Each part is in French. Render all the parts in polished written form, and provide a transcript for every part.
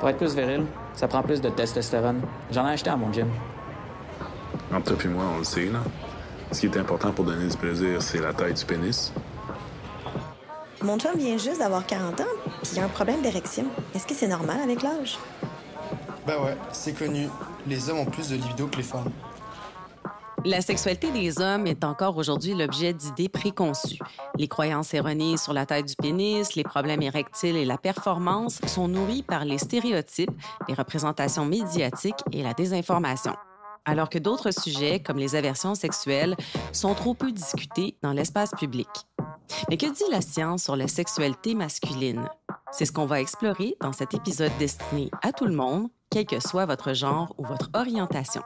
Pour être plus viril, ça prend plus de testostérone. J'en ai acheté à mon gym. Entre toi et moi, on le sait, là. Ce qui est important pour donner du plaisir, c'est la taille du pénis. Mon chum vient juste d'avoir 40 ans, puis il a un problème d'érection. Est-ce que c'est normal avec l'âge? Ben ouais, c'est connu. Les hommes ont plus de libido que les femmes. La sexualité des hommes est encore aujourd'hui l'objet d'idées préconçues. Les croyances erronées sur la taille du pénis, les problèmes érectiles et la performance sont nourris par les stéréotypes, les représentations médiatiques et la désinformation. Alors que d'autres sujets, comme les aversions sexuelles, sont trop peu discutés dans l'espace public. Mais que dit la science sur la sexualité masculine? C'est ce qu'on va explorer dans cet épisode destiné à tout le monde, quel que soit votre genre ou votre orientation.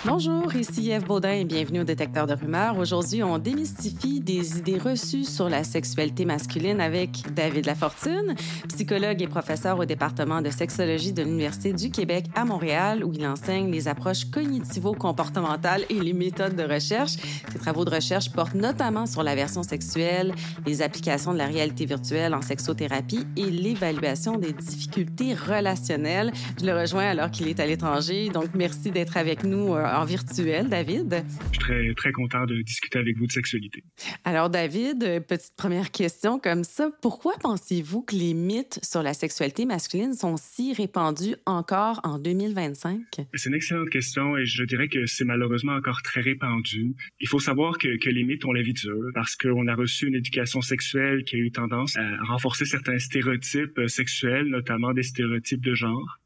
Bonjour, ici Ève Baudin et bienvenue au Détecteur de rumeurs. Aujourd'hui, on démystifie des idées reçues sur la sexualité masculine avec David Lafortune, psychologue et professeur au département de sexologie de l'Université du Québec à Montréal, où il enseigne les approches cognitivo-comportementales et les méthodes de recherche. Ses travaux de recherche portent notamment sur l'aversion sexuelle, les applications de la réalité virtuelle en sexothérapie et l'évaluation des difficultés relationnelles. Je le rejoins alors qu'il est à l'étranger, donc merci d'être avec nous en virtuel, David. Je suis très, très content de discuter avec vous de sexualité. Alors, David, petite première question comme ça. Pourquoi pensez-vous que les mythes sur la sexualité masculine sont si répandus encore en 2025? C'est une excellente question et je dirais que c'est malheureusement encore très répandu. Il faut savoir que les mythes ont la vie dure parce qu'on a reçu une éducation sexuelle qui a eu tendance à renforcer certains stéréotypes sexuels, notamment des stéréotypes de genre.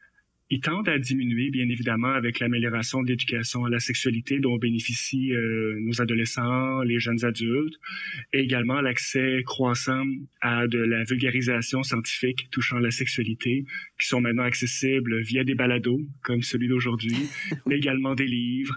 Ils tendent à diminuer, bien évidemment, avec l'amélioration de l'éducation à la sexualité dont bénéficient nos adolescents, les jeunes adultes, et également l'accès croissant à de la vulgarisation scientifique touchant la sexualité, qui sont maintenant accessibles via des balados, comme celui d'aujourd'hui, mais également des livres,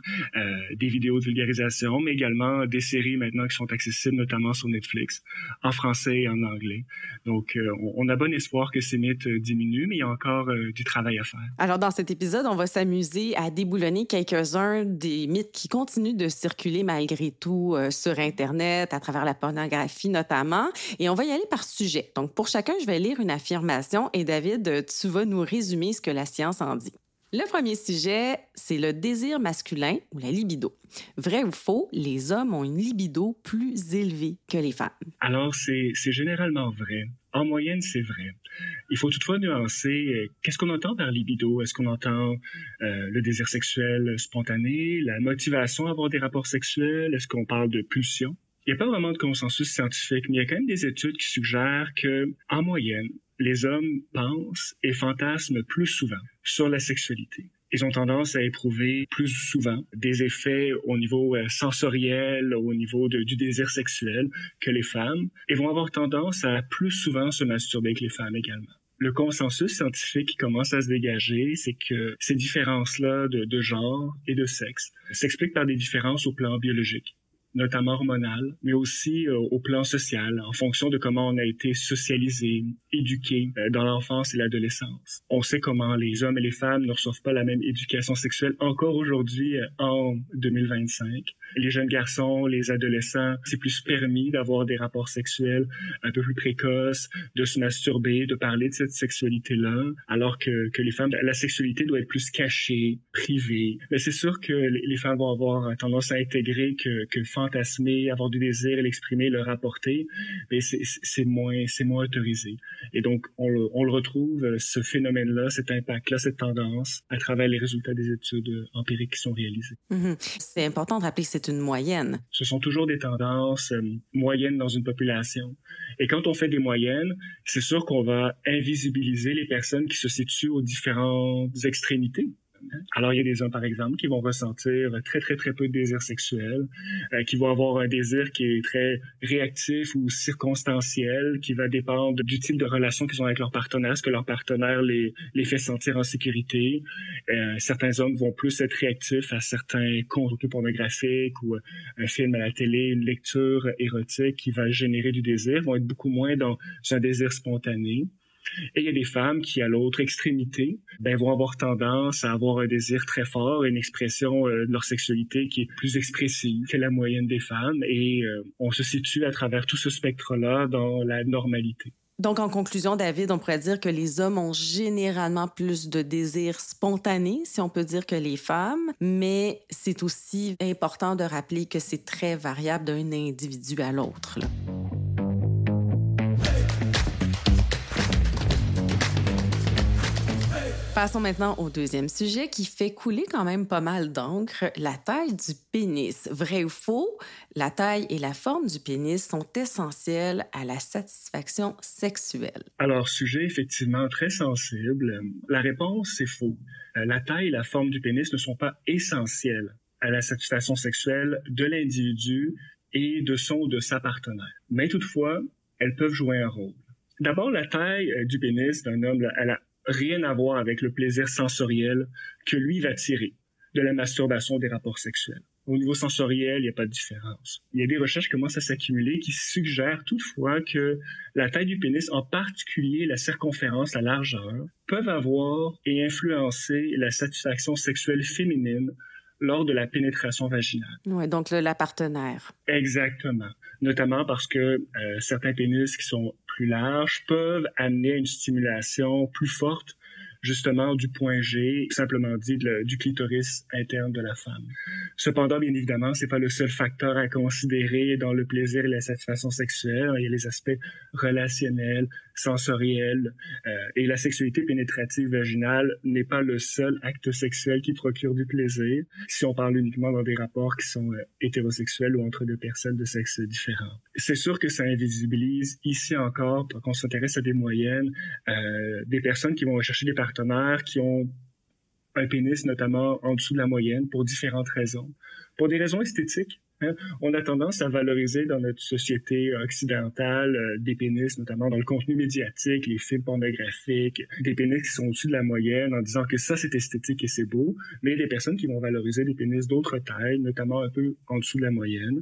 des vidéos de vulgarisation, mais également des séries maintenant qui sont accessibles, notamment sur Netflix, en français et en anglais. Donc, on a bon espoir que ces mythes diminuent, mais il y a encore du travail à faire. Alors, dans cet épisode, on va s'amuser à déboulonner quelques-uns des mythes qui continuent de circuler malgré tout sur Internet, à travers la pornographie notamment. Et on va y aller par sujet. Donc, pour chacun, je vais lire une affirmation et David, tu vas nous résumer ce que la science en dit. Le premier sujet, c'est le désir masculin ou la libido. Vrai ou faux, les hommes ont une libido plus élevée que les femmes? Alors, c'est généralement vrai. En moyenne, c'est vrai. Il faut toutefois nuancer qu'est-ce qu'on entend par libido. Est-ce qu'on entend le désir sexuel spontané, la motivation à avoir des rapports sexuels? Est-ce qu'on parle de pulsion? Il n'y a pas vraiment de consensus scientifique, mais il y a quand même des études qui suggèrent que, en moyenne, les hommes pensent et fantasment plus souvent sur la sexualité. Ils ont tendance à éprouver plus souvent des effets au niveau sensoriel, au niveau du désir sexuel que les femmes, et vont avoir tendance à plus souvent se masturber que les femmes également. Le consensus scientifique qui commence à se dégager, c'est que ces différences-là de genre et de sexe s'expliquent par des différences au plan biologique, notamment hormonal, mais aussi au plan social, en fonction de comment on a été socialisé, éduqué dans l'enfance et l'adolescence. On sait comment les hommes et les femmes ne reçoivent pas la même éducation sexuelle encore aujourd'hui en 2025. Les jeunes garçons, les adolescents, c'est plus permis d'avoir des rapports sexuels un peu plus précoces, de se masturber, de parler de cette sexualité-là, alors que les femmes, la sexualité doit être plus cachée, privée. Mais c'est sûr que les femmes vont avoir tendance à intégrer que fantasmer, avoir du désir et l'exprimer, le rapporter, mais c'est moins autorisé. Et donc, on le retrouve, ce phénomène-là, cet impact-là, cette tendance, à travers les résultats des études empiriques qui sont réalisées. C'est important de rappeler que c'est une moyenne. Ce sont toujours des tendances moyennes dans une population. Et quand on fait des moyennes, c'est sûr qu'on va invisibiliser les personnes qui se situent aux différentes extrémités Alors, il y a des hommes, par exemple, qui vont ressentir très, très, très peu de désir sexuel, qui vont avoir un désir qui est très réactif ou circonstanciel, qui va dépendre du type de relation qu'ils ont avec leur partenaire, est-ce que leur partenaire les fait sentir en sécurité. Certains hommes vont plus être réactifs à certains contenus pornographiques ou un film à la télé, une lecture érotique qui va générer du désir, vont être beaucoup moins dans un désir spontané. Et il y a des femmes qui, à l'autre extrémité, vont avoir tendance à avoir un désir très fort, une expression de leur sexualité qui est plus expressive que la moyenne des femmes. Et on se situe à travers tout ce spectre-là dans la normalité. Donc, en conclusion, David, on pourrait dire que les hommes ont généralement plus de désirs spontanés, si on peut dire, que les femmes, mais c'est aussi important de rappeler que c'est très variable d'un individu à l'autre, là. Passons maintenant au deuxième sujet qui fait couler quand même pas mal d'encre, la taille du pénis. Vrai ou faux, la taille et la forme du pénis sont essentielles à la satisfaction sexuelle. Alors, sujet effectivement très sensible. La réponse, c'est faux. La taille et la forme du pénis ne sont pas essentielles à la satisfaction sexuelle de l'individu et de son ou de sa partenaire. Mais toutefois, elles peuvent jouer un rôle. D'abord, la taille du pénis d'un homme, elle a rien à voir avec le plaisir sensoriel que lui va tirer de la masturbation des rapports sexuels. Au niveau sensoriel, il n'y a pas de différence. Il y a des recherches qui commencent à s'accumuler qui suggèrent toutefois que la taille du pénis, en particulier la circonférence, la largeur, peuvent avoir et influencer la satisfaction sexuelle féminine lors de la pénétration vaginale. Oui, donc la partenaire. Exactement. Notamment parce que certains pénis qui sont plus larges peuvent amener à une stimulation plus forte, justement, du point G, simplement dit, du clitoris interne de la femme. Cependant, bien évidemment, c'est pas le seul facteur à considérer dans le plaisir et la satisfaction sexuelle. Il y a les aspects relationnels, sensoriels, et la sexualité pénétrative vaginale n'est pas le seul acte sexuel qui procure du plaisir, si on parle uniquement dans des rapports qui sont hétérosexuels ou entre deux personnes de sexe différents. C'est sûr que ça invisibilise ici encore, quand on s'intéresse à des moyennes, des personnes qui vont rechercher des partenaires qui ont un pénis notamment en dessous de la moyenne pour différentes raisons. Pour des raisons esthétiques, on a tendance à valoriser dans notre société occidentale des pénis, notamment dans le contenu médiatique, les films pornographiques, des pénis qui sont au-dessus de la moyenne en disant que ça c'est esthétique et c'est beau, mais il y a des personnes qui vont valoriser des pénis d'autres tailles, notamment un peu en dessous de la moyenne.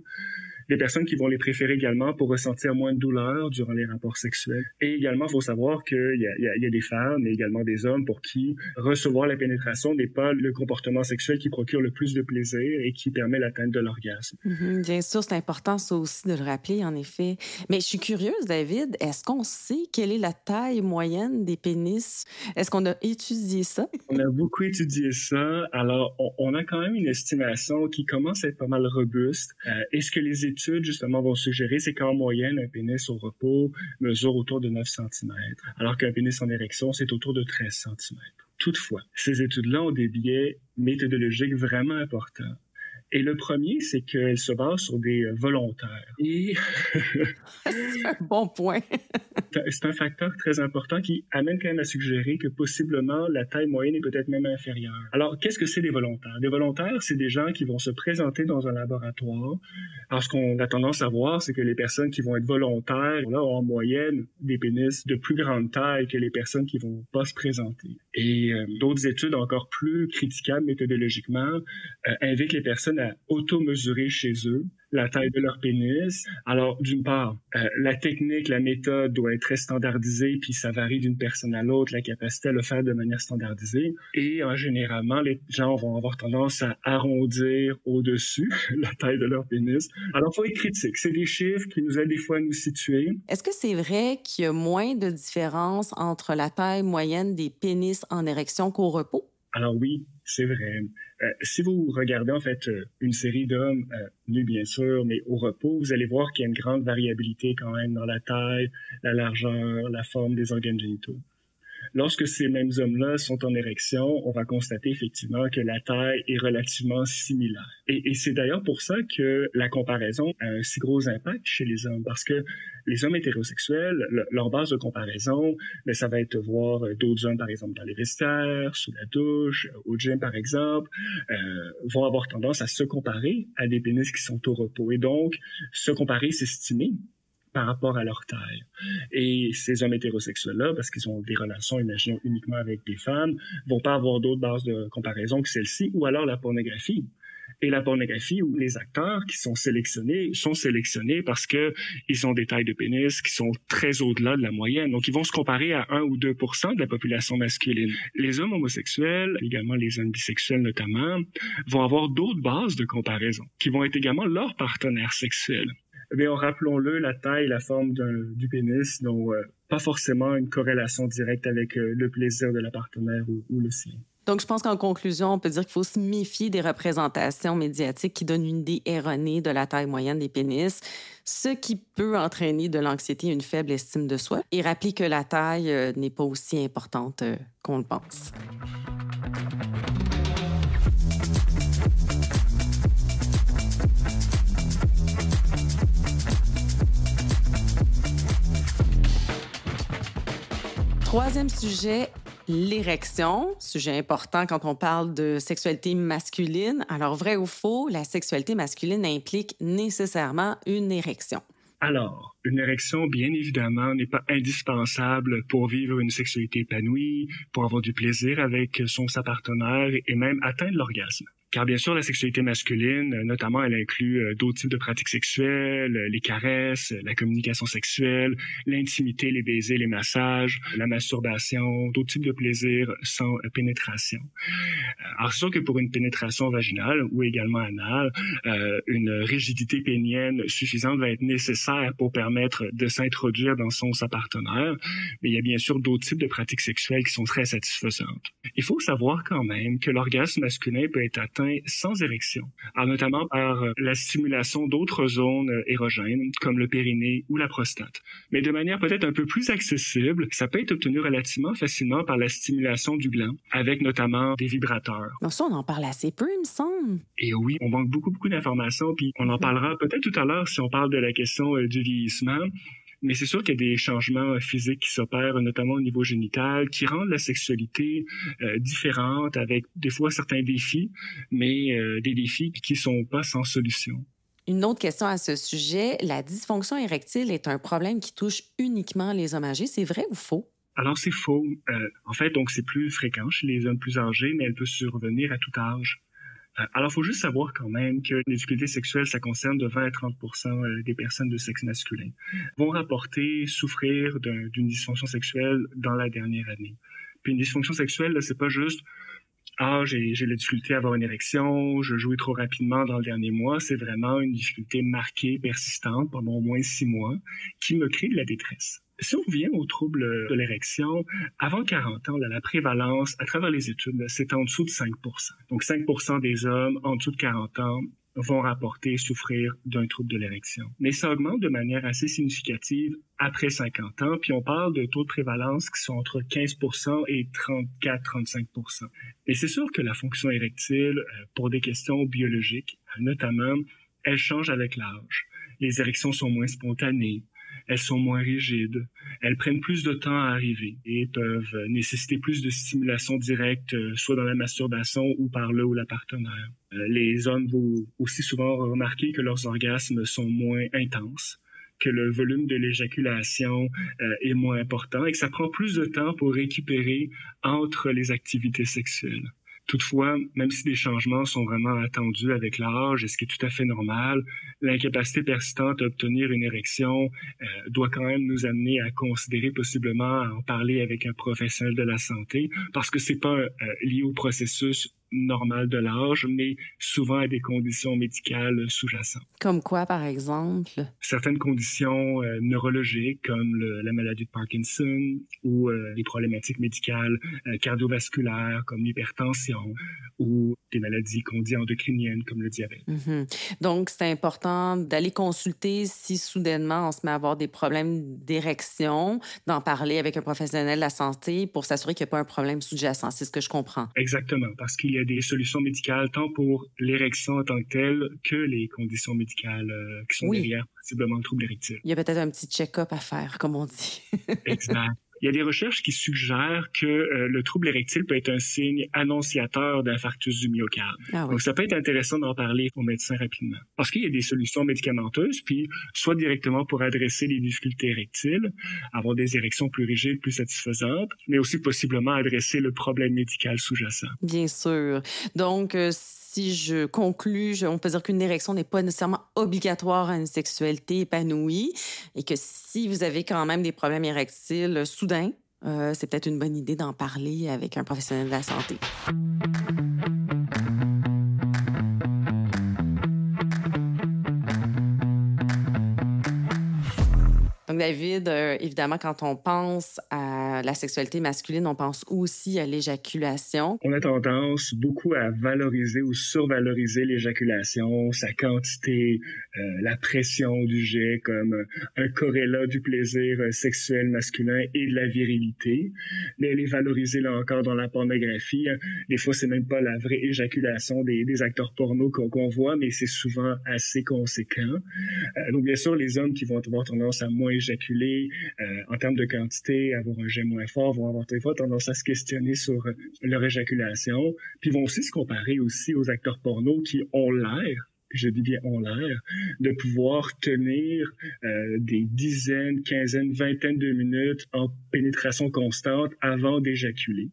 Des personnes qui vont les préférer également pour ressentir moins de douleur durant les rapports sexuels. Et également, il faut savoir qu'il y a des femmes et également des hommes pour qui recevoir la pénétration n'est pas le comportement sexuel qui procure le plus de plaisir et qui permet l'atteinte de l'orgasme. Bien sûr, c'est important ça aussi de le rappeler, en effet. Mais je suis curieuse, David, est-ce qu'on sait quelle est la taille moyenne des pénis? Est-ce qu'on a étudié ça? On a beaucoup étudié ça. Alors, on a quand même une estimation qui commence à être pas mal robuste. Et ce que les études, justement, vont suggérer, c'est qu'en moyenne, un pénis au repos mesure autour de 9 cm, alors qu'un pénis en érection, c'est autour de 13 cm. Toutefois, ces études-là ont des biais méthodologiques vraiment importants. Et le premier, c'est qu'elle se base sur des volontaires. Et c'est un bon point. C'est un facteur très important qui amène quand même à suggérer que possiblement la taille moyenne est peut-être même inférieure. Alors, qu'est-ce que c'est des volontaires? Des volontaires, c'est des gens qui vont se présenter dans un laboratoire. Alors, ce qu'on a tendance à voir, c'est que les personnes qui vont être volontaires là, ont en moyenne des pénis de plus grande taille que les personnes qui vont pas se présenter. Et d'autres études encore plus critiquables méthodologiquement invitent les personnes à auto-mesurer chez eux la taille de leur pénis. Alors, d'une part, la technique, la méthode doit être très standardisée, puis ça varie d'une personne à l'autre, la capacité à le faire de manière standardisée. Et généralement, les gens vont avoir tendance à arrondir au-dessus la taille de leur pénis. Alors, il faut être critique. C'est des chiffres qui nous aident des fois à nous situer. Est-ce que c'est vrai qu'il y a moins de différence entre la taille moyenne des pénis en érection qu'au repos? Alors oui, c'est vrai. Si vous regardez en fait une série d'hommes nus bien sûr, mais au repos, vous allez voir qu'il y a une grande variabilité quand même dans la taille, la largeur, la forme des organes génitaux. Lorsque ces mêmes hommes-là sont en érection, on va constater effectivement que la taille est relativement similaire. Et c'est d'ailleurs pour ça que la comparaison a un si gros impact chez les hommes, parce que les hommes hétérosexuels, leur base de comparaison, ça va être de voir d'autres hommes, par exemple, dans les vestiaires, sous la douche, au gym, par exemple, vont avoir tendance à se comparer à des pénis qui sont au repos. Et donc, se comparer, s'estimer par rapport à leur taille. Et ces hommes hétérosexuels-là, parce qu'ils ont des relations, imaginons, uniquement avec des femmes, vont pas avoir d'autres bases de comparaison que celle-ci, ou alors la pornographie. Et la pornographie, où les acteurs qui sont sélectionnés parce que ils ont des tailles de pénis qui sont très au-delà de la moyenne. Donc, ils vont se comparer à 1 ou 2% de la population masculine. Les hommes homosexuels, également les hommes bisexuels notamment, vont avoir d'autres bases de comparaison, qui vont être également leurs partenaires sexuels. Mais rappelons-le, la taille, la forme du pénis n'ont pas forcément une corrélation directe avec le plaisir de la partenaire ou le sien. Donc, je pense qu'en conclusion, on peut dire qu'il faut se méfier des représentations médiatiques qui donnent une idée erronée de la taille moyenne des pénis, ce qui peut entraîner de l'anxiété et une faible estime de soi, et rappeler que la taille n'est pas aussi importante qu'on le pense. Troisième sujet, l'érection, sujet important quand on parle de sexualité masculine. Alors, vrai ou faux, la sexualité masculine implique nécessairement une érection? Alors, une érection, bien évidemment, n'est pas indispensable pour vivre une sexualité épanouie, pour avoir du plaisir avec sa partenaire et même atteindre l'orgasme. Car bien sûr, la sexualité masculine, notamment, elle inclut d'autres types de pratiques sexuelles, les caresses, la communication sexuelle, l'intimité, les baisers, les massages, la masturbation, d'autres types de plaisirs sans pénétration. Alors, c'est sûr que pour une pénétration vaginale ou également anale, une rigidité pénienne suffisante va être nécessaire pour permettre de s'introduire dans sa partenaire. Mais il y a bien sûr d'autres types de pratiques sexuelles qui sont très satisfaisantes. Il faut savoir quand même que l'orgasme masculin peut être atteint sans érection, alors notamment par la stimulation d'autres zones érogènes comme le périnée ou la prostate. Mais de manière peut-être un peu plus accessible, ça peut être obtenu relativement facilement par la stimulation du gland, avec notamment des vibrateurs. Non, ça, on en parle assez peu, il me semble. Et oui, on manque beaucoup d'informations, puis on en parlera peut-être tout à l'heure si on parle de la question du vieillissement. Mais c'est sûr qu'il y a des changements physiques qui s'opèrent, notamment au niveau génital, qui rendent la sexualité différente, avec des fois certains défis, mais des défis qui sont pas sans solution. Une autre question à ce sujet, la dysfonction érectile est un problème qui touche uniquement les hommes âgés. C'est vrai ou faux? Alors, c'est faux. En fait, donc c'est plus fréquent chez les hommes plus âgés, mais elle peut survenir à tout âge. Alors, il faut juste savoir quand même que les difficultés sexuelles, ça concerne de 20 à 30% des personnes de sexe masculin, vont rapporter souffrir d'une dysfonction sexuelle dans la dernière année. Puis une dysfonction sexuelle, là, c'est pas juste « Ah, j'ai la difficulté à avoir une érection, je jouais trop rapidement dans le dernier mois ». C'est vraiment une difficulté marquée, persistante, pendant au moins 6 mois, qui me crée de la détresse. Si on revient aux troubles de l'érection, avant 40 ans, la prévalence à travers les études, c'est en dessous de 5%. Donc 5% des hommes en dessous de 40 ans vont rapporter souffrir d'un trouble de l'érection. Mais ça augmente de manière assez significative après 50 ans, puis on parle de taux de prévalence qui sont entre 15% et 34-35%. Et c'est sûr que la fonction érectile, pour des questions biologiques notamment, elle change avec l'âge. Les érections sont moins spontanées. Elles sont moins rigides, elles prennent plus de temps à arriver et peuvent nécessiter plus de stimulation directe, soit dans la masturbation ou par le ou la partenaire. Les hommes vont aussi souvent remarquer que leurs orgasmes sont moins intenses, que le volume de l'éjaculation est moins important et que ça prend plus de temps pour récupérer entre les activités sexuelles. Toutefois, même si des changements sont vraiment attendus avec l'âge, et ce qui est tout à fait normal, l'incapacité persistante à obtenir une érection doit quand même nous amener à considérer possiblement à en parler avec un professionnel de la santé, parce que c'est pas lié au processus normale de l'âge, mais souvent à des conditions médicales sous-jacentes. Comme quoi, par exemple? Certaines conditions neurologiques comme la maladie de Parkinson ou les problématiques médicales cardiovasculaires comme l'hypertension ou des maladies qu'on dit endocriniennes comme le diabète. Donc, c'est important d'aller consulter si soudainement on se met à avoir des problèmes d'érection, d'en parler avec un professionnel de la santé pour s'assurer qu'il n'y a pas un problème sous-jacent. C'est ce que je comprends. Exactement, parce qu'il y a des solutions médicales tant pour l'érection en tant que telle que les conditions médicales qui sont derrière possiblement le trouble érectile. Il y a peut-être un petit check-up à faire, comme on dit. Exact. Il y a des recherches qui suggèrent que le trouble érectile peut être un signe annonciateur d'infarctus du myocarde. Donc, ça peut être intéressant d'en parler aux médecins rapidement. Parce qu'il y a des solutions médicamenteuses, puis soit directement pour adresser les difficultés érectiles, avoir des érections plus rigides, plus satisfaisantes, mais aussi possiblement adresser le problème médical sous-jacent. Bien sûr. Donc, si je conclus, on peut dire qu'une érection n'est pas nécessairement obligatoire à une sexualité épanouie et que si vous avez quand même des problèmes érectiles soudains, c'est peut-être une bonne idée d'en parler avec un professionnel de la santé. Donc, David, évidemment, quand on pense à la sexualité masculine, on pense aussi à l'éjaculation. On a tendance beaucoup à valoriser ou survaloriser l'éjaculation, sa quantité, la pression du jet comme un corrélat du plaisir sexuel masculin et de la virilité. Mais elle est valorisée, là encore, dans la pornographie. Des fois, c'est même pas la vraie éjaculation des acteurs porno qu'on voit, mais c'est souvent assez conséquent. Donc, bien sûr, les hommes qui vont avoir tendance à moins éjaculer en termes de quantité, avoir un jet moins fort, vont avoir des fois tendance à se questionner sur leur éjaculation, puis vont aussi se comparer aussi aux acteurs porno qui ont l'air, je dis bien ont l'air, de pouvoir tenir des dizaines, quinzaines, vingtaines de minutes en pénétration constante avant d'éjaculer.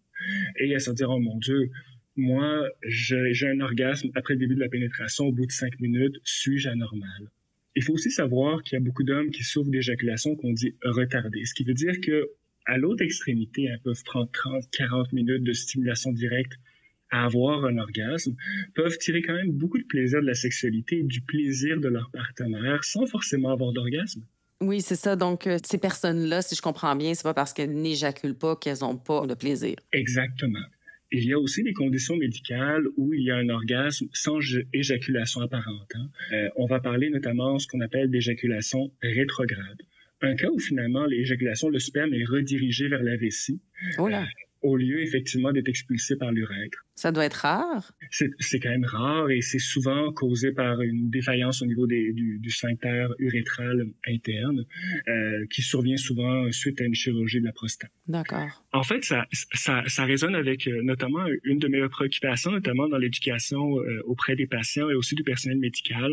Et à se dire, oh mon Dieu, moi, j'ai un orgasme après le début de la pénétration au bout de 5 minutes, suis-je anormal? Il faut aussi savoir qu'il y a beaucoup d'hommes qui souffrent d'éjaculation qu'on dit retardée, ce qui veut dire que à l'autre extrémité, ils peuvent prendre 30, 40 minutes de stimulation directe à avoir un orgasme, peuvent tirer quand même beaucoup de plaisir de la sexualité et du plaisir de leur partenaire sans forcément avoir d'orgasme. Oui, c'est ça. Donc, ces personnes-là, si je comprends bien, c'est pas parce qu'elles n'éjaculent pas qu'elles n'ont pas de plaisir. Exactement. Il y a aussi des conditions médicales où il y a un orgasme sans éjaculation apparente. On va parler notamment de ce qu'on appelle d'éjaculation rétrograde. Un cas où finalement l'éjaculation, le sperme est redirigé vers la vessie. Oh là! Au lieu effectivement d'être expulsé par l'urètre. Ça doit être rare? C'est quand même rare et c'est souvent causé par une défaillance au niveau du sphincter urétral interne qui survient souvent suite à une chirurgie de la prostate. D'accord. En fait, ça résonne avec notamment une de mes préoccupations, notamment dans l'éducation auprès des patients et aussi du personnel médical,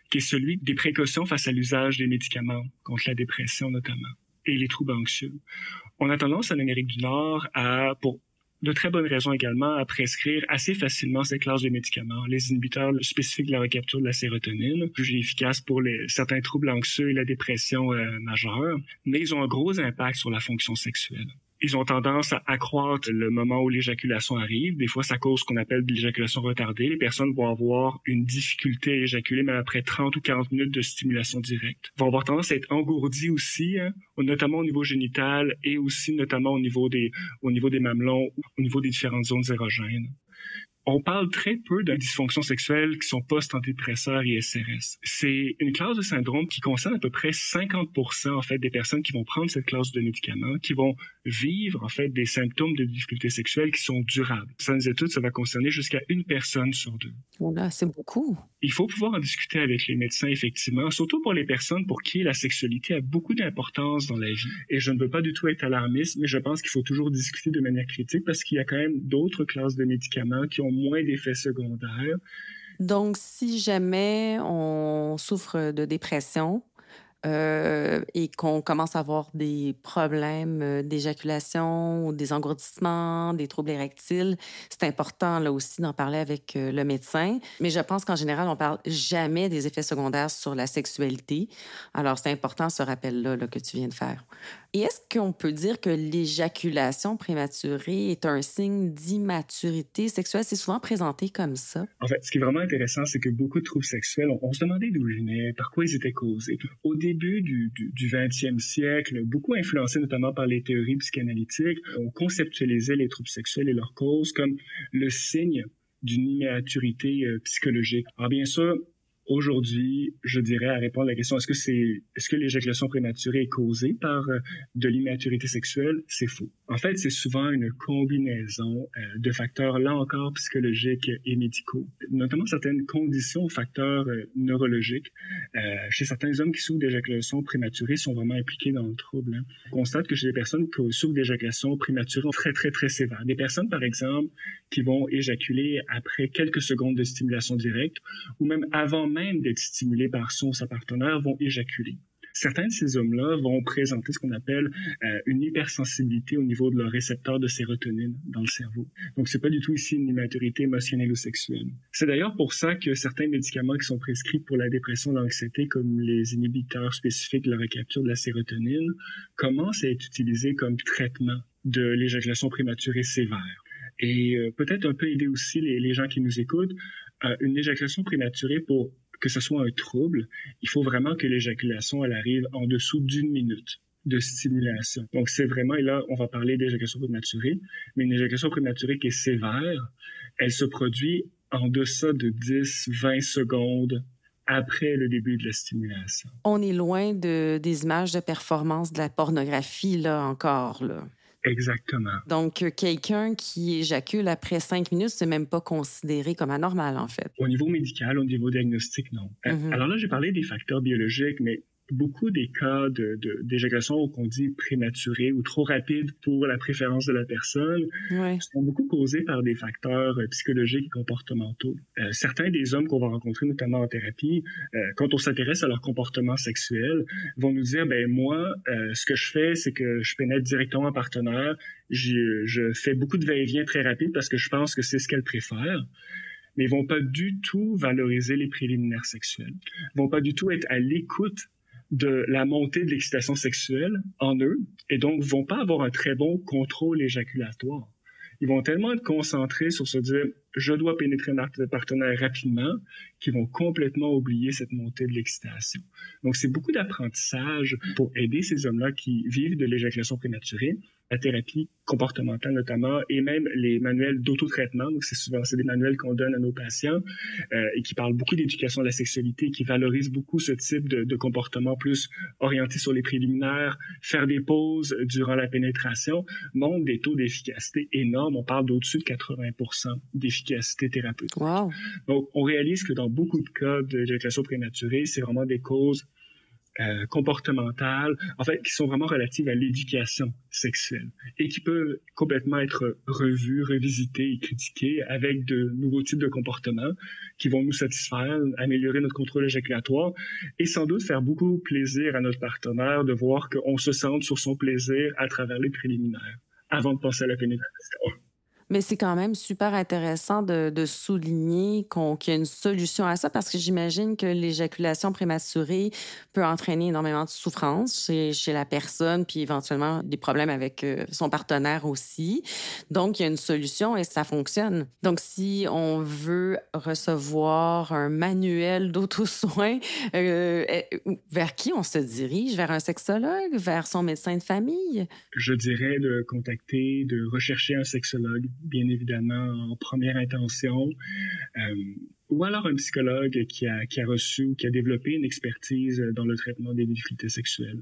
qui est celui des précautions face à l'usage des médicaments contre la dépression notamment et les troubles anxieux. On a tendance en Amérique du Nord pour de très bonnes raisons également, à prescrire assez facilement ces classes de médicaments. Les inhibiteurs spécifiques de la recapture de la sérotonine, jugés efficaces pour certains troubles anxieux et la dépression majeure, mais ils ont un gros impact sur la fonction sexuelle. Ils ont tendance à accroître le moment où l'éjaculation arrive. Des fois, ça cause ce qu'on appelle de l'éjaculation retardée. Les personnes vont avoir une difficulté à éjaculer, même après 30 ou 40 minutes de stimulation directe. Vont avoir tendance à être engourdies aussi, notamment au niveau génital et aussi notamment au niveau des mamelons, au niveau des différentes zones érogènes. On parle très peu de dysfonctions sexuelles qui sont post-antidépresseurs et SRS. C'est une classe de syndrome qui concerne à peu près 50% en fait des personnes qui vont prendre cette classe de médicaments, qui vont vivre en fait des symptômes de difficultés sexuelles qui sont durables. Dans les études, ça va concerner jusqu'à 1 personne sur 2. Oh là, c'est beaucoup. Il faut pouvoir en discuter avec les médecins, effectivement, surtout pour les personnes pour qui la sexualité a beaucoup d'importance dans la vie. Et je ne veux pas du tout être alarmiste, mais je pense qu'il faut toujours discuter de manière critique parce qu'il y a quand même d'autres classes de médicaments qui ont moins d'effets secondaires. Donc, si jamais on souffre de dépression, et qu'on commence à avoir des problèmes d'éjaculation ou des engourdissements, des troubles érectiles, c'est important là aussi d'en parler avec le médecin. Mais je pense qu'en général, on parle jamais des effets secondaires sur la sexualité. Alors, c'est important ce rappel-là que tu viens de faire. Et est-ce qu'on peut dire que l'éjaculation prématurée est un signe d'immaturité sexuelle? C'est souvent présenté comme ça. En fait, ce qui est vraiment intéressant, c'est que beaucoup de troubles sexuels, on se demandait d'où ils venaient, par quoi ils étaient causés. Au début du 20e siècle, beaucoup influencés notamment par les théories psychanalytiques, on conceptualisait les troubles sexuels et leurs causes comme le signe d'une immaturité psychologique. Alors bien sûr, aujourd'hui, je dirais, à répondre à la question, est-ce que l'éjaculation prématurée est causée par de l'immaturité sexuelle? C'est faux. En fait, c'est souvent une combinaison de facteurs, là encore, psychologiques et médicaux, notamment certaines conditions, facteurs neurologiques. Chez certains hommes qui souffrent d'éjaculation prématurée sont vraiment impliqués dans le trouble. Hein. On constate que chez les personnes qui souffrent d'éjaculation prématurée très, très, très sévère. Des personnes, par exemple, qui vont éjaculer après quelques secondes de stimulation directe ou même avant même d'être stimulés par son ou sa partenaire, vont éjaculer. Certains de ces hommes-là vont présenter ce qu'on appelle une hypersensibilité au niveau de leur récepteur de sérotonine dans le cerveau. Donc, c'est pas du tout ici une immaturité émotionnelle ou sexuelle. C'est d'ailleurs pour ça que certains médicaments qui sont prescrits pour la dépression et l'anxiété, comme les inhibiteurs spécifiques de la recapture de la sérotonine, commencent à être utilisés comme traitement de l'éjaculation prématurée sévère. Et peut-être un peu aider aussi les gens qui nous écoutent, une éjaculation prématurée, pour que ce soit un trouble, il faut vraiment que l'éjaculation, elle arrive en dessous d'1 minute de stimulation. Donc, c'est vraiment, et là, on va parler d'éjaculation prématurée, mais une éjaculation prématurée qui est sévère, elle se produit en deçà de 10-20 secondes après le début de la stimulation. On est loin des images de performance de la pornographie, là, encore, là. Exactement. Donc, quelqu'un qui éjacule après 5 minutes, c'est même pas considéré comme anormal, en fait. Au niveau médical, au niveau diagnostic, non. Alors là, j'ai parlé des facteurs biologiques, mais beaucoup des cas d'éjaculation qu'on dit prématurée ou trop rapide pour la préférence de la personne sont beaucoup causés par des facteurs psychologiques et comportementaux. Certains des hommes qu'on va rencontrer, notamment en thérapie, quand on s'intéresse à leur comportement sexuel, vont nous dire, ben moi, ce que je fais, c'est que je pénètre directement un partenaire, je fais beaucoup de va-et-vient très rapide parce que je pense que c'est ce qu'elle préfère. Mais ils vont pas du tout valoriser les préliminaires sexuels. Ils vont pas du tout être à l'écoute de la montée de l'excitation sexuelle en eux, et donc vont pas avoir un très bon contrôle éjaculatoire. Ils vont tellement être concentrés sur se dire « je dois pénétrer notre partenaire rapidement » qu'ils vont complètement oublier cette montée de l'excitation. Donc, c'est beaucoup d'apprentissage pour aider ces hommes-là qui vivent de l'éjaculation prématurée, la thérapie comportementale notamment, et même les manuels d'autotraitement. Donc, c'est des manuels qu'on donne à nos patients et qui parlent beaucoup d'éducation de la sexualité, qui valorisent beaucoup ce type de comportement plus orienté sur les préliminaires, faire des pauses durant la pénétration, montrent des taux d'efficacité énormes. On parle d'au-dessus de 80% d'efficacité thérapeutique. Wow. Donc, on réalise que dans beaucoup de cas d'éjaculation prématurée, c'est vraiment des causes comportementales, en fait, qui sont vraiment relatives à l'éducation sexuelle et qui peuvent complètement être revues, revisitées et critiquées avec de nouveaux types de comportements qui vont nous satisfaire, améliorer notre contrôle éjaculatoire et sans doute faire beaucoup plaisir à notre partenaire de voir qu'on se centre sur son plaisir à travers les préliminaires avant de passer à la pénétration. Mais c'est quand même super intéressant de souligner qu'il y a une solution à ça parce que j'imagine que l'éjaculation prématurée peut entraîner énormément de souffrance chez la personne puis éventuellement des problèmes avec son partenaire aussi. Donc, il y a une solution et ça fonctionne. Donc, si on veut recevoir un manuel d'auto-soin, vers qui on se dirige? Vers un sexologue? Vers son médecin de famille? Je dirais de rechercher un sexologue, bien évidemment, en première intention, ou alors un psychologue qui a reçu ou qui a développé une expertise dans le traitement des difficultés sexuelles.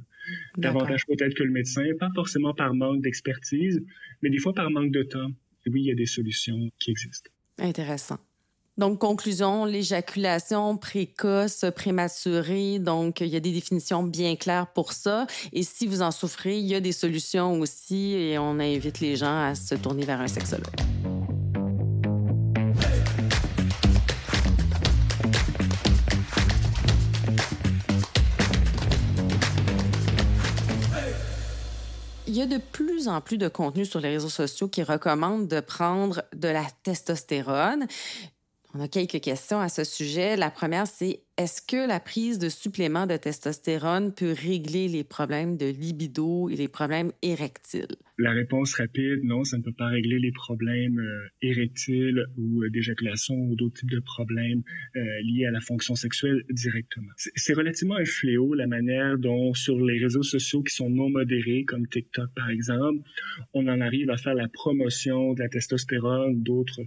Davantage peut-être que le médecin, pas forcément par manque d'expertise, mais des fois par manque de temps. Et oui, il y a des solutions qui existent. Intéressant. Donc, conclusion, l'éjaculation précoce, prématurée, donc il y a des définitions bien claires pour ça. Et si vous en souffrez, il y a des solutions aussi et on invite les gens à se tourner vers un sexologue. Il y a de plus en plus de contenu sur les réseaux sociaux qui recommandent de prendre de la testostérone. On a quelques questions à ce sujet. La première, c'est est-ce que la prise de suppléments de testostérone peut régler les problèmes de libido et les problèmes érectiles? La réponse rapide, non, ça ne peut pas régler les problèmes érectiles ou d'éjaculation ou d'autres types de problèmes liés à la fonction sexuelle directement. C'est relativement un fléau, la manière dont sur les réseaux sociaux qui sont non modérés, comme TikTok par exemple, on en arrive à faire la promotion de la testostérone, d'autres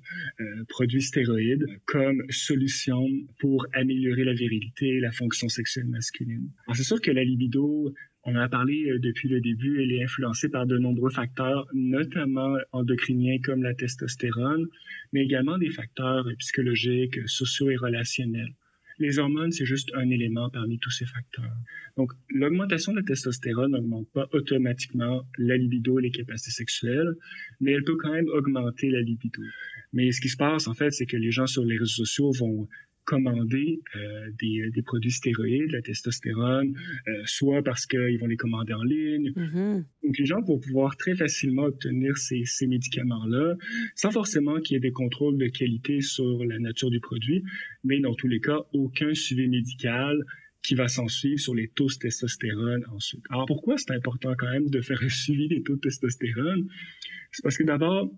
produits stéroïdes comme solution pour améliorer la virilité et la fonction sexuelle masculine. Alors c'est sûr que la libido, on en a parlé depuis le début, elle est influencée par de nombreux facteurs, notamment endocriniens comme la testostérone, mais également des facteurs psychologiques, sociaux et relationnels. Les hormones, c'est juste un élément parmi tous ces facteurs. Donc, l'augmentation de la testostérone n'augmente pas automatiquement la libido et les capacités sexuelles, mais elle peut quand même augmenter la libido. Mais ce qui se passe, en fait, c'est que les gens sur les réseaux sociaux vont commander des produits stéroïdes, la testostérone, soit parce qu'ils vont les commander en ligne. Mm-hmm. Donc, les gens vont pouvoir très facilement obtenir ces médicaments-là, sans forcément qu'il y ait des contrôles de qualité sur la nature du produit, mais dans tous les cas, aucun suivi médical qui va s'en suivre sur les taux de testostérone ensuite. Alors, pourquoi c'est important quand même de faire un suivi des taux de testostérone? C'est parce que d'abord,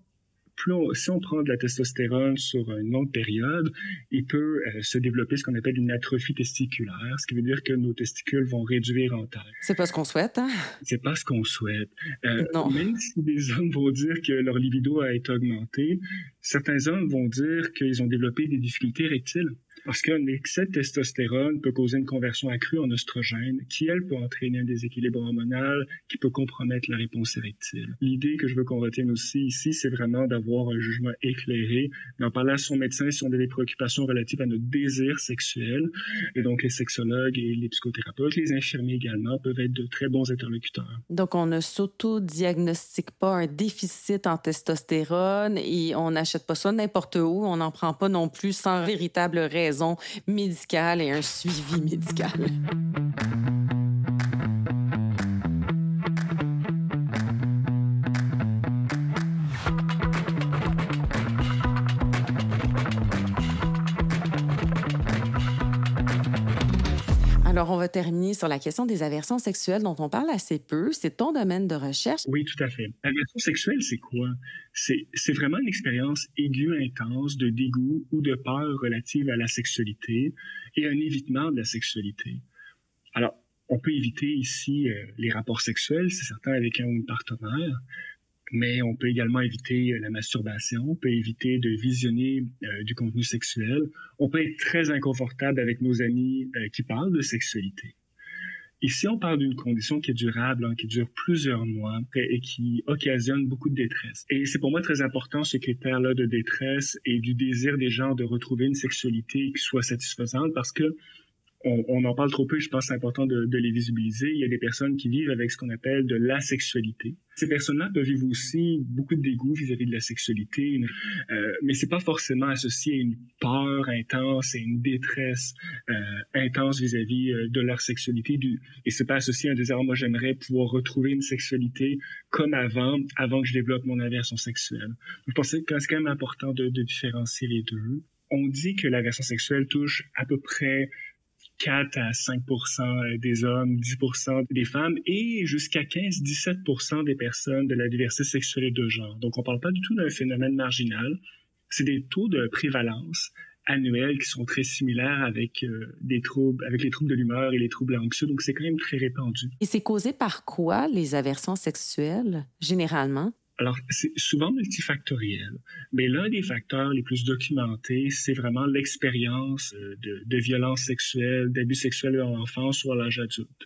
si on prend de la testostérone sur une longue période, il peut se développer ce qu'on appelle une atrophie testiculaire, ce qui veut dire que nos testicules vont réduire en taille. C'est pas ce qu'on souhaite, hein? C'est pas ce qu'on souhaite. Non. Même si des hommes vont dire que leur libido a été augmenté, certains hommes vont dire qu'ils ont développé des difficultés érectiles. Parce qu'un excès de testostérone peut causer une conversion accrue en oestrogène, qui, elle, peut entraîner un déséquilibre hormonal qui peut compromettre la réponse érectile. L'idée que je veux qu'on retienne aussi ici, c'est vraiment d'avoir un jugement éclairé, d'en parler à son médecin si on a des préoccupations relatives à notre désir sexuel. Et donc, les sexologues et les psychothérapeutes, les infirmiers également, peuvent être de très bons interlocuteurs. Donc, on ne s'auto-diagnostique pas un déficit en testostérone et on n'achète pas ça n'importe où. On n'en prend pas non plus sans véritable raison médicale et un suivi médical. Alors, on va terminer sur la question des aversions sexuelles dont on parle assez peu. C'est ton domaine de recherche. Oui, tout à fait. L'aversion sexuelle, c'est quoi? C'est vraiment une expérience aiguë, intense de dégoût ou de peur relative à la sexualité et un évitement de la sexualité. Alors, on peut éviter ici les rapports sexuels, c'est certain, avec un ou une partenaire, mais on peut également éviter la masturbation, on peut éviter de visionner du contenu sexuel. On peut être très inconfortable avec nos amis qui parlent de sexualité. Ici, on parle d'une condition qui est durable, qui dure plusieurs mois et qui occasionne beaucoup de détresse. Et c'est pour moi très important ce critère-là de détresse et du désir des gens de retrouver une sexualité qui soit satisfaisante parce que on en parle trop peu, je pense que c'est important de les visibiliser. Il y a des personnes qui vivent avec ce qu'on appelle de l'asexualité. Ces personnes-là peuvent vivre aussi beaucoup de dégoût vis-à-vis de la sexualité, mais c'est pas forcément associé à une peur intense et une détresse intense vis-à-vis de leur sexualité. Et c'est pas associé à un désir, moi j'aimerais pouvoir retrouver une sexualité comme avant que je développe mon aversion sexuelle. Je pense que c'est quand même important de différencier les deux. On dit que l'aversion sexuelle touche à peu près 4 à 5% des hommes, 10% des femmes et jusqu'à 15-17% des personnes de la diversité sexuelle et de genre. Donc, on ne parle pas du tout d'un phénomène marginal. C'est des taux de prévalence annuels qui sont très similaires avec les troubles de l'humeur et les troubles anxieux. Donc, c'est quand même très répandu. Et c'est causé par quoi, les aversions sexuelles, généralement? Alors, c'est souvent multifactoriel, mais l'un des facteurs les plus documentés, c'est vraiment l'expérience de violences sexuelles, d'abus sexuels en enfance ou à l'âge adulte.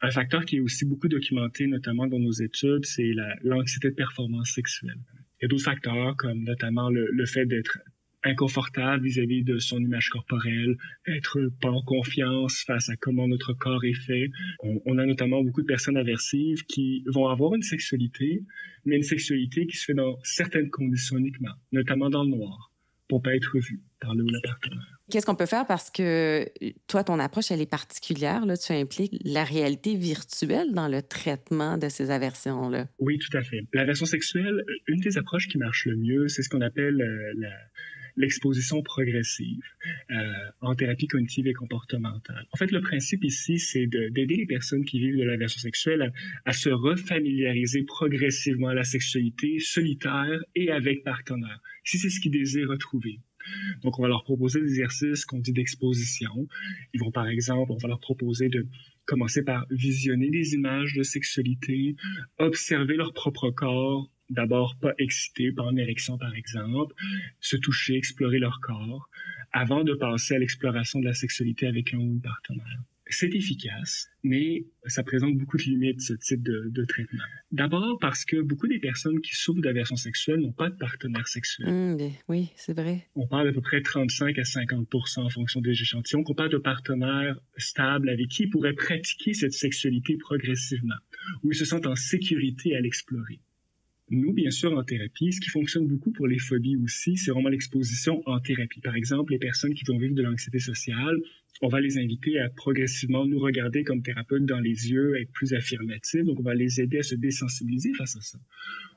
Un facteur qui est aussi beaucoup documenté, notamment dans nos études, c'est l'anxiété de performance sexuelle. Il y a d'autres facteurs, comme notamment le fait d'être inconfortable vis-à-vis de son image corporelle, être pas en confiance face à comment notre corps est fait. On a notamment beaucoup de personnes aversives qui vont avoir une sexualité, mais une sexualité qui se fait dans certaines conditions uniquement, notamment dans le noir, pour pas être vue par le ou la partenaire. Qu'est-ce qu'on peut faire? Parce que toi, ton approche, elle est particulière. Là. Tu impliques la réalité virtuelle dans le traitement de ces aversions-là. Oui, tout à fait. L'aversion sexuelle, une des approches qui marche le mieux, c'est ce qu'on appelle l'exposition progressive en thérapie cognitive et comportementale. En fait, le principe ici, c'est d'aider les personnes qui vivent de l'aversion sexuelle à se refamiliariser progressivement à la sexualité solitaire et avec partenaire, si c'est ce qu'ils désirent retrouver. Donc, on va leur proposer des exercices qu'on dit d'exposition. Ils vont, par exemple, on va leur proposer de commencer par visionner des images de sexualité, observer leur propre corps, d'abord pas excité, pas en érection, par exemple, se toucher, explorer leur corps, avant de passer à l'exploration de la sexualité avec un ou une partenaire. C'est efficace, mais ça présente beaucoup de limites, ce type de traitement. D'abord parce que beaucoup des personnes qui souffrent d'aversion sexuelle n'ont pas de partenaire sexuel. Oui, c'est vrai. On parle d'à peu près 35 à 50% en fonction des échantillons, qu'on parle de partenaires stables avec qui ils pourraient pratiquer cette sexualité progressivement, où ils se sentent en sécurité à l'explorer. Nous, bien sûr, en thérapie, ce qui fonctionne beaucoup pour les phobies aussi, c'est vraiment l'exposition en thérapie. Par exemple, les personnes qui vont vivre de l'anxiété sociale, on va les inviter à progressivement nous regarder comme thérapeutes dans les yeux, être plus affirmatifs. Donc, on va les aider à se désensibiliser face à ça.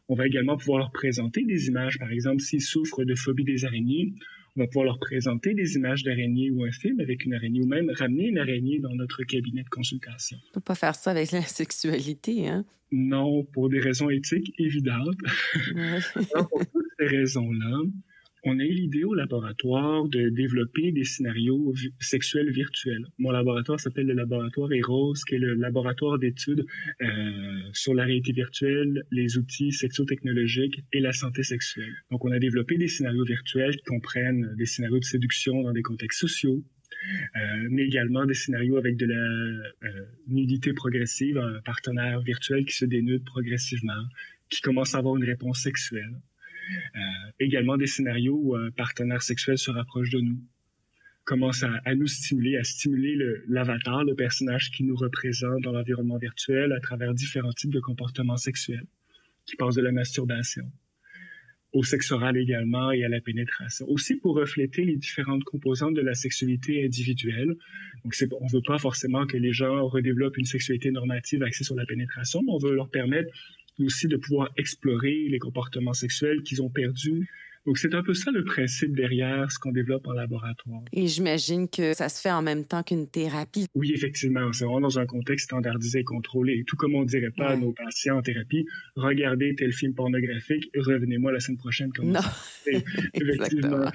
On va également pouvoir leur présenter des images. Par exemple, s'ils souffrent de phobie des araignées, on va pouvoir leur présenter des images d'araignées ou un film avec une araignée ou même ramener une araignée dans notre cabinet de consultation. On peut pas faire ça avec la sexualité, hein? Non, pour des raisons éthiques évidentes. Alors, pour toutes ces raisons-là, on a eu l'idée au laboratoire de développer des scénarios sexuels virtuels. Mon laboratoire s'appelle le laboratoire EROS, qui est le laboratoire d'études sur la réalité virtuelle, les outils sexo-technologiques et la santé sexuelle. Donc, on a développé des scénarios virtuels qui comprennent des scénarios de séduction dans des contextes sociaux, mais également des scénarios avec de la nudité progressive, un partenaire virtuel qui se dénude progressivement, qui commence à avoir une réponse sexuelle. Également des scénarios où un partenaire sexuel se rapproche de nous, commence à nous stimuler, à stimuler l'avatar, le personnage qui nous représente dans l'environnement virtuel à travers différents types de comportements sexuels, qui passent de la masturbation au sexe oral également et à la pénétration. Aussi pour refléter les différentes composantes de la sexualité individuelle. Donc, on veut pas forcément que les gens redéveloppent une sexualité normative axée sur la pénétration, mais on veut leur permettre aussi de pouvoir explorer les comportements sexuels qu'ils ont perdus. Donc, c'est un peu ça le principe derrière ce qu'on développe en laboratoire. Et j'imagine que ça se fait en même temps qu'une thérapie. Oui, effectivement. C'est vraiment dans un contexte standardisé et contrôlé. Et tout comme on ne dirait pas à nos patients en thérapie, regardez tel film pornographique, revenez-moi la semaine prochaine. Comme non. Effectivement.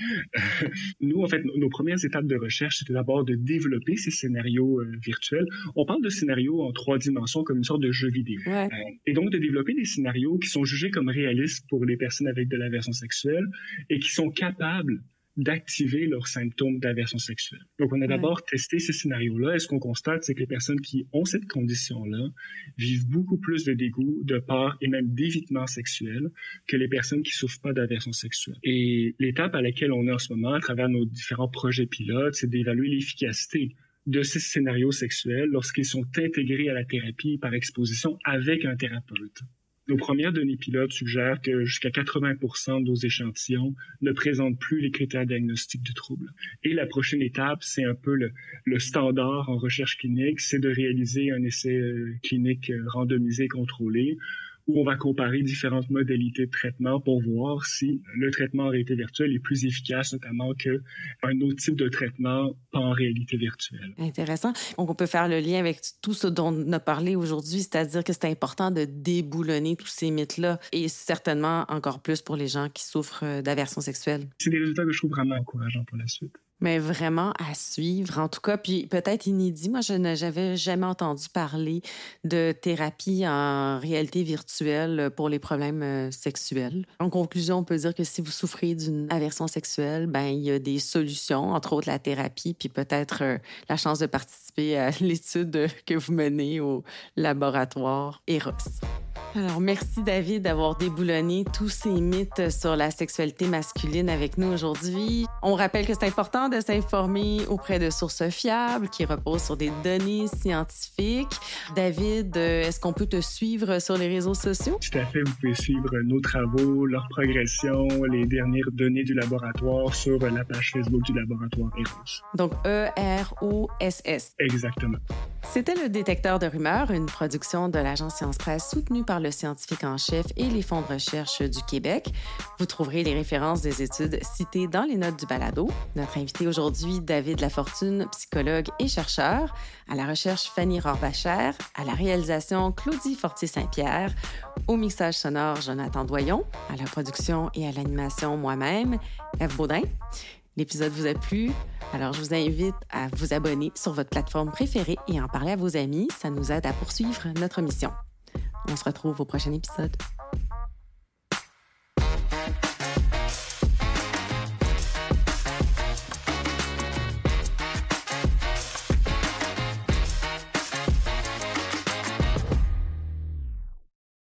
Nous, en fait, nos premières étapes de recherche, c'était d'abord de développer ces scénarios virtuels. On parle de scénarios en 3 dimensions comme une sorte de jeu vidéo. Ouais. Et donc, de développer des scénarios qui sont jugés comme réalistes pour les personnes avec de l'aversion sexuelle et qui sont capables d'activer leurs symptômes d'aversion sexuelle. Donc, on a d'abord testé ces scénarios-là et ce qu'on constate, c'est que les personnes qui ont cette condition-là vivent beaucoup plus de dégoût, de peur et même d'évitement sexuel que les personnes qui souffrent pas d'aversion sexuelle. Et l'étape à laquelle on est en ce moment, à travers nos différents projets pilotes, c'est d'évaluer l'efficacité de ces scénarios sexuels lorsqu'ils sont intégrés à la thérapie par exposition avec un thérapeute. Nos premières données pilotes suggèrent que jusqu'à 80% de nos échantillons ne présentent plus les critères diagnostiques du trouble. Et la prochaine étape, c'est un peu le standard en recherche clinique, c'est de réaliser un essai clinique randomisé contrôlé où on va comparer différentes modalités de traitement pour voir si le traitement en réalité virtuelle est plus efficace, notamment qu'un autre type de traitement pas en réalité virtuelle. Intéressant. Donc, on peut faire le lien avec tout ce dont on a parlé aujourd'hui, c'est-à-dire que c'est important de déboulonner tous ces mythes-là et certainement encore plus pour les gens qui souffrent d'aversion sexuelle. C'est des résultats que je trouve vraiment encourageants pour la suite. Mais vraiment à suivre, en tout cas, puis peut-être inédit. Moi, je n'avais jamais entendu parler de thérapie en réalité virtuelle pour les problèmes sexuels. En conclusion, on peut dire que si vous souffrez d'une aversion sexuelle, ben il y a des solutions, entre autres la thérapie, puis peut-être la chance de participer à l'étude que vous menez au laboratoire EROS. Alors, merci David d'avoir déboulonné tous ces mythes sur la sexualité masculine avec nous aujourd'hui. On rappelle que c'est important de s'informer auprès de sources fiables qui reposent sur des données scientifiques. David, est-ce qu'on peut te suivre sur les réseaux sociaux? Tout à fait, vous pouvez suivre nos travaux, leur progression, les dernières données du laboratoire sur la page Facebook du laboratoire EROSS. Donc, EROSS. Exactement. C'était le Détecteur de rumeurs, une production de l'agence Science Presse soutenue par le scientifique en chef et les fonds de recherche du Québec. Vous trouverez les références des études citées dans les notes du balado. Notre invité aujourd'hui, David Lafortune, psychologue et chercheur. À la recherche, Fanny Rohrbacher. À la réalisation, Claudie Fortier-Saint-Pierre. Au mixage sonore, Jonathan Doyon. À la production et à l'animation, moi-même, Ève Baudin. L'épisode vous a plu? Alors, je vous invite à vous abonner sur votre plateforme préférée et en parler à vos amis. Ça nous aide à poursuivre notre mission. On se retrouve au prochain épisode.